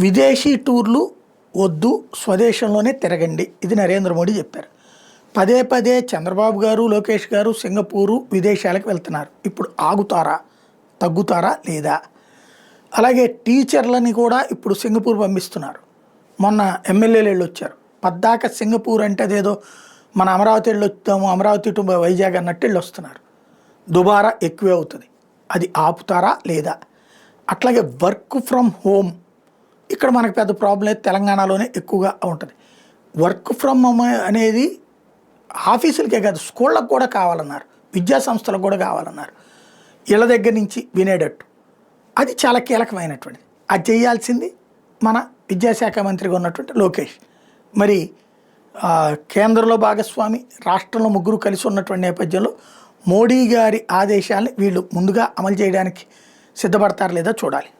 విదేశీ టూర్లు వద్దు, స్వదేశంలోనే తిరగండి, ఇది నరేంద్ర మోడీ చెప్పారు. పదే పదే చంద్రబాబు గారు, లోకేష్ గారు సింగపూరు విదేశాలకు వెళ్తున్నారు. ఇప్పుడు ఆగుతారా, తగ్గుతారా లేదా? అలాగే టీచర్లని కూడా ఇప్పుడు సింగపూర్ పంపిస్తున్నారు. మొన్న ఎమ్మెల్యేలు వెళ్ళొచ్చారు. పద్దాక సింగపూర్ అంటే అదేదో మన అమరావతి వెళ్ళొచ్చాము, అమరావతి టు వైజాగ్ అన్నట్టు వెళ్ళొస్తున్నారు. దుబారా ఎక్కువే అవుతుంది. అది ఆపుతారా లేదా? అట్లాగే వర్క్ ఫ్రమ్ హోమ్, ఇక్కడ మనకు పెద్ద ప్రాబ్లం లేదు, తెలంగాణలోనే ఎక్కువగా ఉంటుంది. వర్క్ ఫ్రమ్ హోమ్ అనేది ఆఫీసులకే కాదు, స్కూళ్ళకు కూడా కావాలన్నారు, విద్యా సంస్థలకు కూడా కావాలన్నారు, ఇళ్ళ దగ్గర నుంచి వినేటట్టు. అది చాలా కీలకమైనటువంటిది. అది చేయాల్సింది మన విద్యాశాఖ మంత్రిగా ఉన్నటువంటి లోకేష్. మరి కేంద్రంలో భాగస్వామి, రాష్ట్రంలో ముగ్గురు కలిసి ఉన్నటువంటి నేపథ్యంలో మోడీ గారి ఆదేశాలని వీళ్ళు ముందుగా అమలు చేయడానికి సిద్ధపడతారు లేదా చూడాలి.